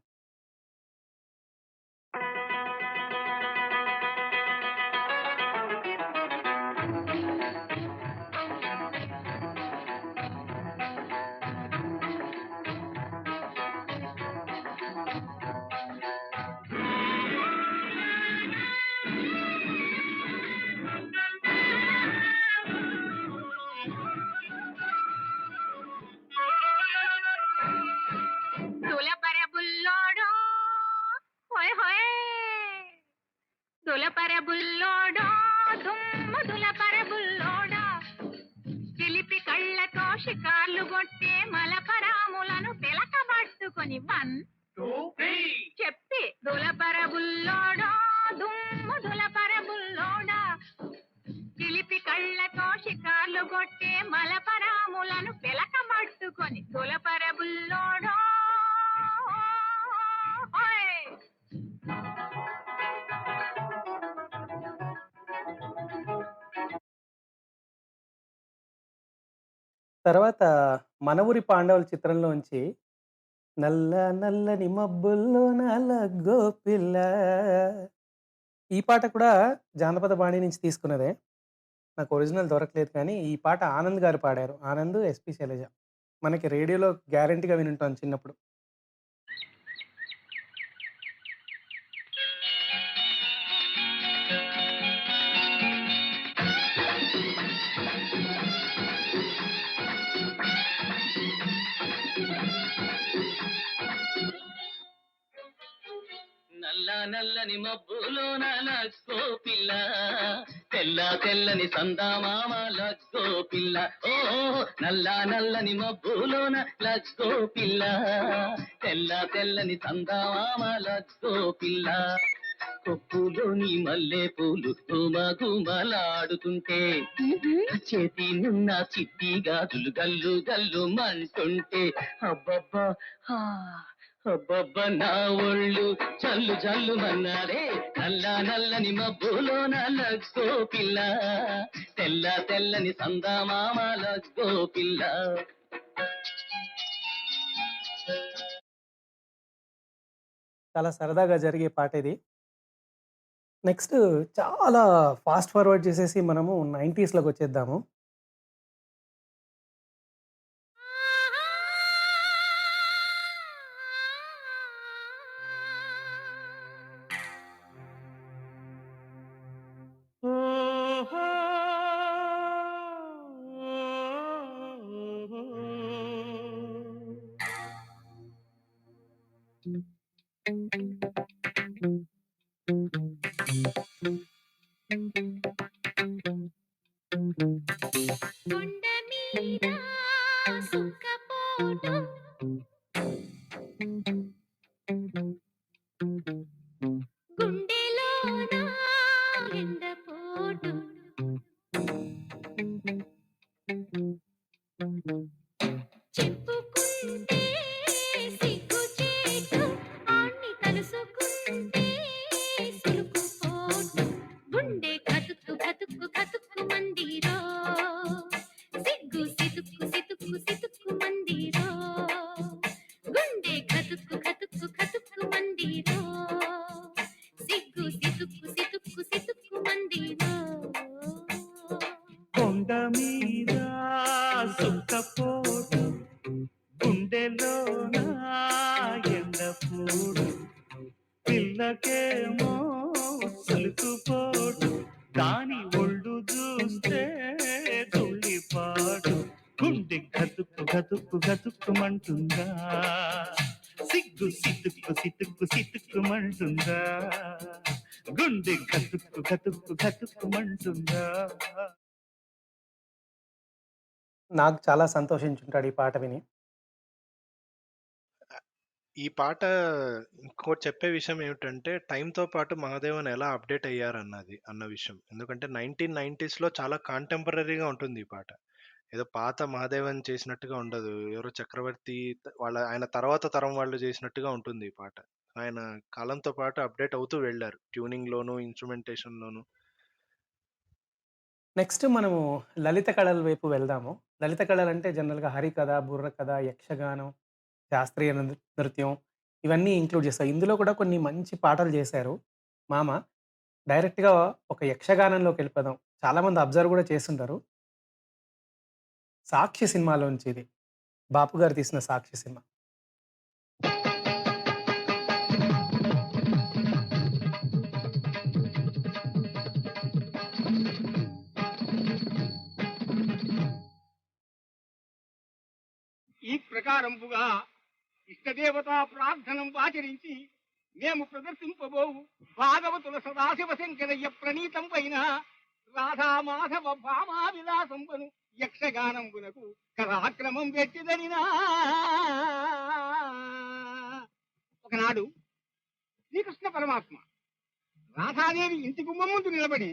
దులపర బుల్లోడో హోయ్ హోయ్ దులపర బుల్లోడో దుమ్మ దులపర బుల్లోడా చిలిపి కళ్ళతో షికార్లు కొట్టే మలపరాములను పిలకబట్టుకొని చెప్పి దులపర బుల్లోడో దుమ్మ దులపర బుల్లోడా చిలిపి కళ్ళతో షికార్లు కొట్టే మలపరాములను పిలకబట్టుకొని దులపర బుల్లోడో హోయ్ తర్వాత 'మన ఊరి పాండవులు' చిత్రంలోంచి 'నల్ల నల్లని మబ్బుల్లోన లగ్గో పిల్ల' ఈ పాట కూడా జానపద బాణి నుంచి తీసుకున్నదే. నాకు ఒరిజినల్ దొరకలేదు కానీ ఈ పాట ఆనంద్ గారు పాడారు. ఆనంద్, ఎస్‌పి శైలజ. మనకి రేడియోలో గ్యారంటీగా వినుంటాం చిన్నప్పుడు. నల్ల నల్లని మబ్బులోన లగ్గో పిల్ల తెల్ల తెల్లని సందామామ లగ్గో పిల్ల ఓ నల్ల నల్లని మబ్బులోన లగ్గో పిల్ల తెల్ల తెల్లని సందామామ లగ్గో పిల్ల కొప్పులోని మల్లె పూలు గుమగుమలాడుతుంటే చేతి నున్న చిట్టి గాజులు గల్లు గల్లు మంటుంటే అబ్బబ్బా హా అబ్బబ్బ నా ఒళ్ళు చల్లు చల్లు మన్నారే నల్ల నల్లని మబ్బులోన లగ్గో పిల్ల తెల్ల తెల్లని సందామామ లగ్గో పిల్ల చాలా సరదాగా జరిగే పాట ఇది. నెక్స్ట్ చాలా ఫాస్ట్ ఫార్వర్డ్ చేసేసి మనము 90స్‌లోకొచ్చేద్దాము. కొండ మీద సుఖపోటు గుండెలోన ఎండపోటు చెప్పుకుంటే సిగ్గుచేటు ఆణ్ణి తలుసుకుంటే సులుకుపోటు గుండె కతుక్కు కతుక్కు కతుక్కు మందిరో సిగ్గు సితుక్కు సితుక్కు సితుక్కు మందిరో గుండె కతుక్కు కతుక్కు కతుక్కు మందిరో సిగ్గు సితుక్కు సితుక్కు సితుక్కు మందిరో కొండ మీద సుఖపోటు గుండెలోన ఎండపూడు పిల్లకేమో సులుకుపోటు దాని ఒళ్ళు చూస్తే తుళ్ళిపాడు గుండె గతుక్కు గతుక్కు గతుక్కుమంటుందా సిగ్గు సితుక్కు సితుక్కు సితుక్కుమంటుందా గుండె గతుక్కు గతుక్కు గతుక్కుమంటుందా. నాకు చాలా సంతోషించుంటాడు ఈ పాట విని. ఈ పాట ఇంకోటి చెప్పే విషయం ఏమిటంటే, టైమ్‌తో పాటు మహాదేవన్ ఎలా అప్‌డేట్ అన్న విషయం. ఎందుకంటే 1990స్‌లో చాలా కాంటెంపరరీగా ఉంటుంది ఈ పాట. ఏదో పాత మహాదేవన్ చేసినట్టుగా ఉండదు. ఎవరో చక్రవర్తి ఆయన తర్వాత తరం వాళ్ళు చేసినట్టుగా ఉంటుంది ఈ పాట. ఆయన కాలంతో పాటు అప్‌డేట్ అవుతూ వెళ్లారు. ట్యూనింగ్‌లోను, ఇన్‌స్ట్రుమెంటేషన్‌లోను. నెక్స్ట్ మనము లలిత కళల వైపు వెళ్దాము. లలిత కళలంటే జనరల్‌గా హరికథ, బుర్రకథ, యక్షగానం, శాస్త్రీయ నృత్యం ఇవన్నీ ఇంక్లూడ్ చేస్తాయి. ఇందులో కూడా కొన్ని మంచి పాటలు చేశారు మామ. డైరెక్ట్‌గా ఒక యక్షగానంలోకెళ్ళిపోదాం. చాలామంది అబ్జర్వ్ కూడా చేసుంటారు. 'సాక్షి' సినిమాలోంచి ఇది. బాపు గారు తీసిన 'సాక్షి' సినిమా. ఈ ప్రకారంపుగా ఇష్టదేవతా ప్రార్థనం ఆచరించి మేము ప్రదర్శింపబోవు భాగవతుల సదాశివ శంకరయ్య ప్రణీతం పైన రాధామాధవ భామా విలాసంబను యక్షగానంబునకు కరాక్రమం పెట్టిదనినా. ఒకనాడు శ్రీకృష్ణ పరమాత్మ రాధాదేవి ఇంటి గుమ్మం ముందు నిలబడి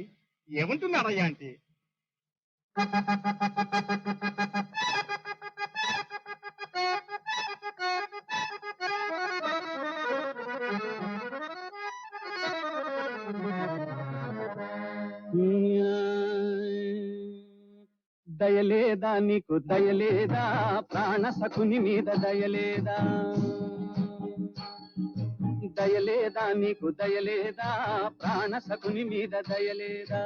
ఏమంటున్నారయ్యా అంటే, దయలేదా నీకు దయలేదా, ప్రాణ సఖుని మీద దయలేదా, దయలేదా నీకు దయలేదా, ప్రాణ సఖుని మీద దయలేదా,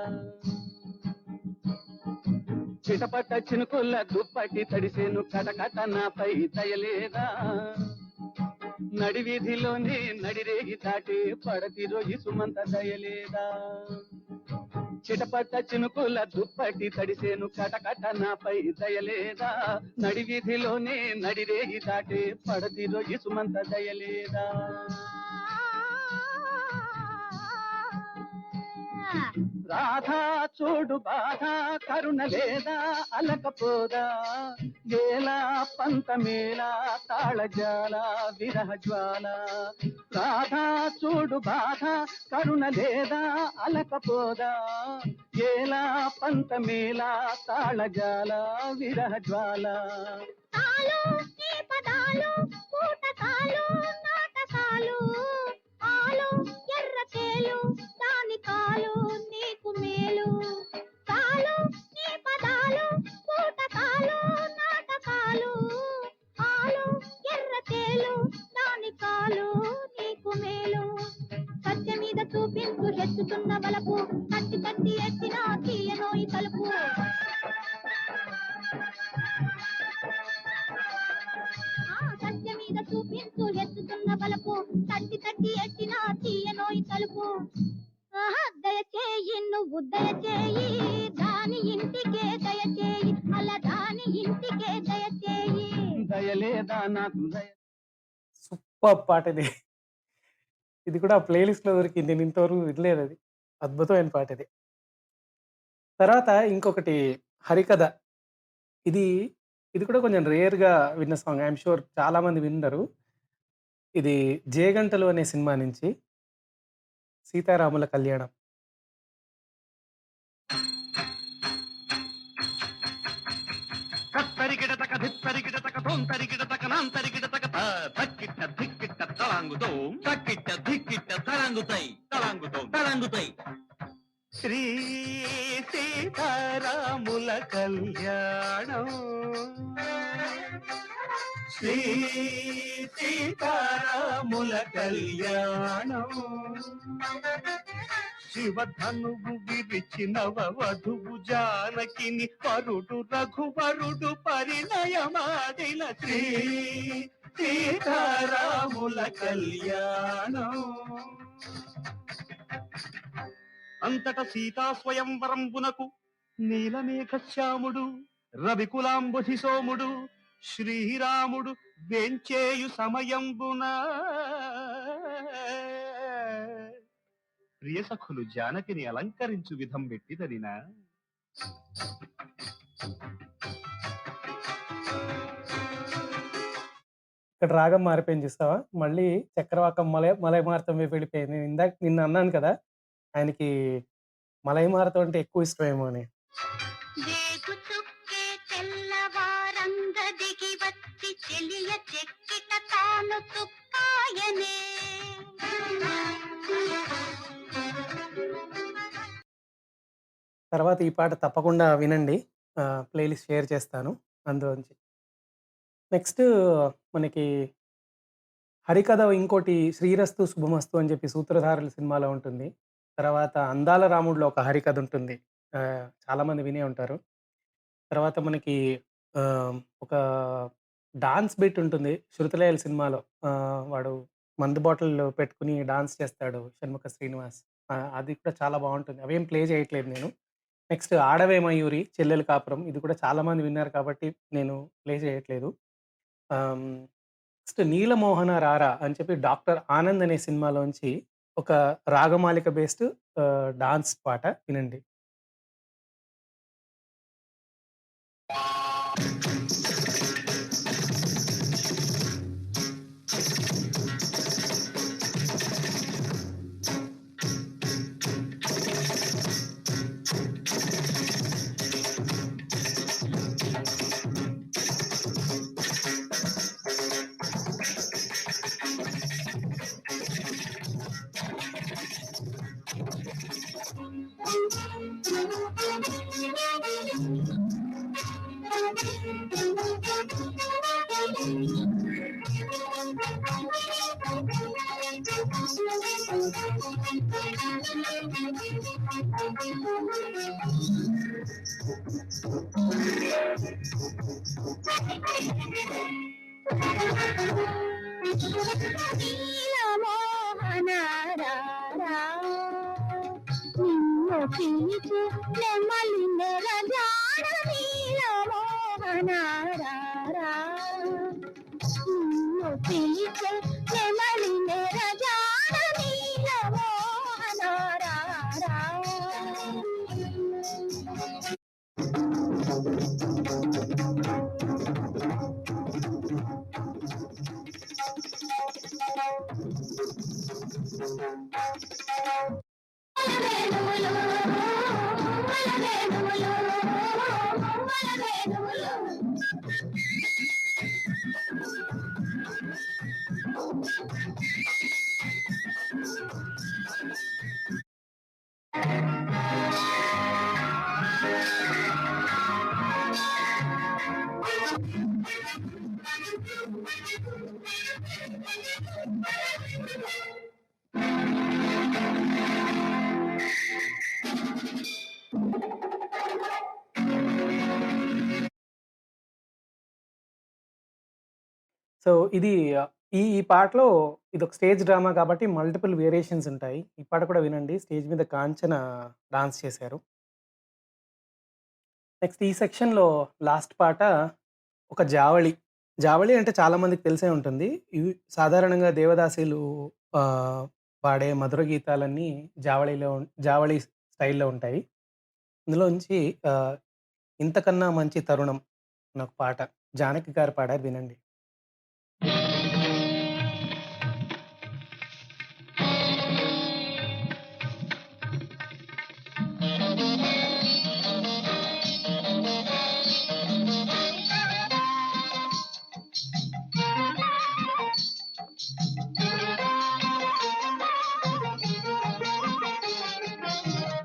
చిటపట చినుకుల దుప్పటి తడిసేను కటకట నాపై దయలేదా, నడి వీధిలోనే నడిరేగి దాటి పడతి రోజు సుమంత దయలేదా, చిటపట చినుకుల దుప్పటి తడిసేను కటకట నాపై దయలేదా, నడి వీధిలోనే నడిరేగి దాటి పడతి రోజు సుమంత దయలేదా. రాధా చూడు బాధ కరుణ లేదా అలకపోదా, వేలా పంతమేళ తాళజాల విరహ జ్వాల, రాధా చూడు బాధ కరుణ లేదా అలకపోదా, వేలా పంతమేళ తాళజాల విరహ జ్వాల. తాళు ఈ పదాలు పూటకాలు నాటకాలు ఆలు ఎర్రకేలు దాని కాలు నీకు మేలు. తాళు ఈ పదాలు పూటకాలు నాటకాలు ఆలు ఎర్రకేలు దాని కాలు నీకు మేలు. సత్య మీద చూపించు హెచ్చుతున్న బలపు తట్టి తట్టి ఎత్తిన తీయనోయి తలుపు. సత్య మీద చూపించు ఎత్తుతున్న బలపు తట్టి తట్టి ఎట్టిన తీయనోయి తలుపు. దయచేయి నువ్వు దయచేయి దాని ఇంటికే దయచేయి అలా దాని ఇంటికే దయచేయి. దయలేదా నాకు దయ. సూపర్ పాట ఇది. ఇది కూడా ప్లే లిస్ట్‌లో దొరికింది. నేను ఇంతవరకు వినలేదు అది. అద్భుతమైన పాట ఇది. తర్వాత ఇంకొకటి హరికథ. ఇది ఇది కూడా కొంచెం రేర్‌గా విన్న సాంగ్. ఐయామ్ ష్యూర్ చాలామంది వినుండరు. ఇది 'జేగంటలు' అనే సినిమా నుంచి 'సీతారాముల కళ్యాణం'. కత్తరికిడతక ధిత్తరికిడతక తోంతరికిడతక నాంతరికిడతక తక్కిట్ట ధిక్కిట్ట తలాంగుతో తక్కిట్ట ధిక్కిట్ట తలాంగుతై తలాంగుతో తలాంగుతై. శ్రీ సీతారాముల కళ్యాణం, శ్రీ సీతారాముల కళ్యాణం, శివధనువు విరిచినవ వధువు జానకిని వరుడు రఘువరుడు పరిణయమాడిన శ్రీ సీతారాముల కళ్యాణం. అంతట సీతా స్వయంవరంబునకు నీలమేఘశ్యాముడు రవికులాంబుధి సోముడు శ్రీరాముడు వెంచేయు సమయంబున ప్రియసఖులు జానకిని అలంకరించు విధం పెట్టిదనినా. ఇక్కడ రాగం మారిపోయింది చూస్తావా? మళ్ళీ చక్రవాకం మలయమారుతం వైపు వెళ్ళిపోయింది. నేను ఇందాక నిన్న అన్నాను కదా! ఆయనకి మలయమారుతం అంటే ఎక్కువ ఇష్టమేమో అని. వేగు చుక్కే తెల్లవారంగదిగి వచ్చి చెలియ చెక్కిట తాను చుక్కాయనే. తర్వాత ఈ పాట తప్పకుండా వినండి. ప్లేలిస్ట్ షేర్ చేస్తాను అందులోంచి. నెక్స్ట్ మనకి హరికథ ఇంకోటి 'శ్రీరస్తు శుభమస్తు' అని చెప్పి 'సూత్రధారులు' సినిమాలో ఉంటుంది. తర్వాత 'అందాల రాముడులో' ఒక హరికథ ఉంటుంది. చాలామంది వినే ఉంటారు. తర్వాత మనకి ఒక డాన్స్ బిట్ ఉంటుంది 'శృతిలయలు' సినిమాలో. వాడు మందు బాటిల్ పెట్టుకొని డాన్స్ చేస్తాడు షణ్ముఖ శ్రీనివాస్. అది కూడా చాలా బావుంటుంది. అవేం ప్లే చేయట్లేదు నేను. నెక్స్ట్ 'ఆడవే మయూరి చెల్లెలు కాపురం' ఇది కూడా చాలామంది విన్నారు కాబట్టి నేను ప్లే చేయట్లేదు. నెక్స్ట్ 'నీలమోహన రారా' అని చెప్పి 'డాక్టర్ ఆనంద్' అనే సినిమాలోంచి ఒక రాగమాలిక బేస్డ్ డాన్స్ పాట వినండి. నీలమోహన రారా నిన్ను పిలిచు నెమలి నెరజాడ. నీలమోహన రారా నిన్ను పిలిచు నెమలి నెరజాడ. నీలమోహన రారా. సో, ఇది ఈ ఈ పాటలో ఇదొక స్టేజ్ డ్రామా కాబట్టి మల్టిపుల్ వేరియేషన్స్ ఉంటాయి. ఈ పాట కూడా వినండి. స్టేజ్ మీద కాంచన డాన్స్ చేశారు. నెక్స్ట్ ఈ సెక్షన్‌లో లాస్ట్ పాట ఒక జావళి. జావళి అంటే చాలా మందికి తెలిసే ఉంటుంది. ఇవి సాధారణంగా దేవదాసీలు పాడే మధుర గీతాలన్నీ జావళి స్టైల్‌లో ఉంటాయి. ఇందులోంచి 'ఇంతకన్నా మంచి తరుణం' అనే ఒక పాట జానకి గారు పాడారు వినండి.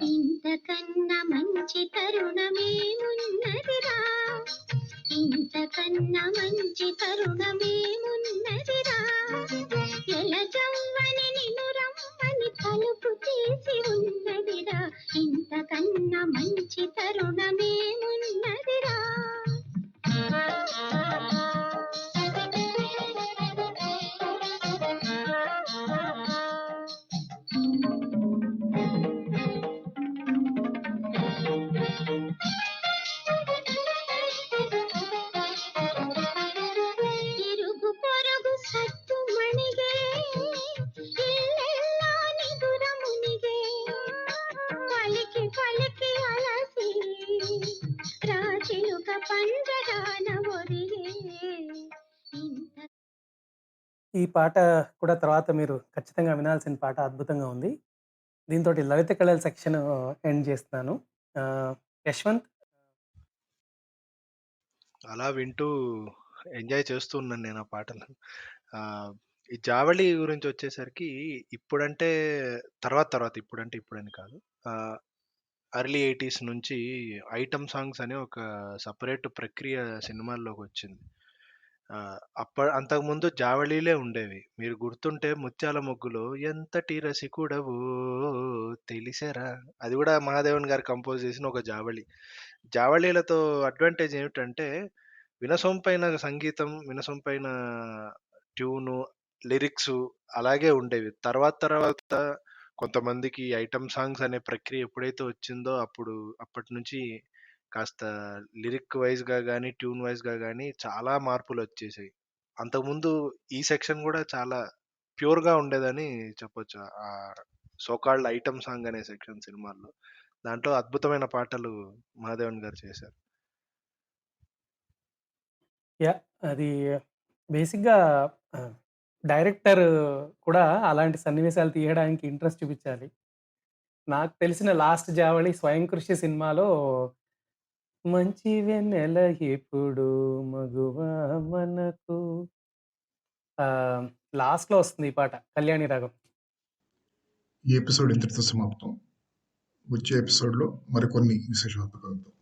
ఇంతకన్నా మంచి తరుణమేమున్నదిరా, ఇంతకన్నా మంచి తరుణమేమున్నదిరా. ఎలజవ్వని నిన్ను రమ్మని తలుపు తీసి ఉన్నదిరా. ఇంతకన్నా మంచి తరుణమేమున్నదిరా. పండగాన ఒదిగే ఇంత ఈ పాట కూడా తర్వాత మీరు ఖచ్చితంగా వినాల్సిన పాట. అద్భుతంగా ఉంది. దీనితోటి లలిత కళల సెక్షన్ ఎండ్ చేస్తున్నాను. యశ్వంత్. అలా వింటూ ఎంజాయ్ చేస్తూ ఉన్నాను నేను ఆ పాటలు. ఈ 'జావళి' గురించి వచ్చేసరికి ఇప్పుడంటే తర్వాత ఇప్పుడంటే ఇప్పుడని కాదు. ఎర్లీ 80s నుంచి ఐటెమ్ సాంగ్స్ అని ఒక సెపరేట్ ప్రక్రియ సినిమాల్లోకొచ్చింది. అంతకుముందు 'జావళీలే' ఉండేవి. మీరు గుర్తుంటే 'ముత్యాల మొగ్గులో' ఎంతటి రసికుడవో తెలిసెరా, అది గూడా మహాదేవన్ గారు కంపోజ్ చేసిన ఒక జావళి. జావళీలతో అడ్వాంటేజ్ ఏమిటంటే వినసొంపైన సంగీతం, వినసొంపైన ట్యూను, లిరిక్సు అలాగే ఉండేవి. తర్వాత కొంతమందికి ఐటెమ్ సాంగ్స్ అనే ప్రక్రియ ఎప్పుడైతే వచ్చిందో అప్పటినుంచి కాస్త లిరిక్ వైస్‌గా గానీ, ట్యూన్ వైస్‌గా గానీ చాలా మార్పులొచ్చేసాయి. అంతకుముందు ఈ సెక్షన్ గూడా చాలా ప్యూర్‌గా ఉండేదని చెప్పొచ్చు. సో కాల్డ్ ఐటెమ్ సాంగ్ అనే సెక్షన్ సినిమాల్లో. దాంట్లో అద్భుతమైన పాటలు మహాదేవన్ గారు చేశారు. యాహ్! అది బేసిక్‌గా ఆహ్, డైరెక్టర్ కూడా అలాంటి సన్నివేశాలు తీయడానికి ఇంట్రెస్ట్ చూపిచ్చాలి. నాకు తెలిసిన లాస్ట్ 'జావళి' 'స్వయం కృషి' సినిమాలో మంచి వెన్నెల ఎప్పుడు మగువా మనకు లాస్ట్‌లో వస్తుంది ఈ పాట 'కళ్యాణి రాగం'. ఈ ఎపిసోడ్ ఇంతటితో సమాప్తం. వచ్చే ఎపిసోడ్‌లో మరికొన్ని విశేషాలతో కలుద్దాం.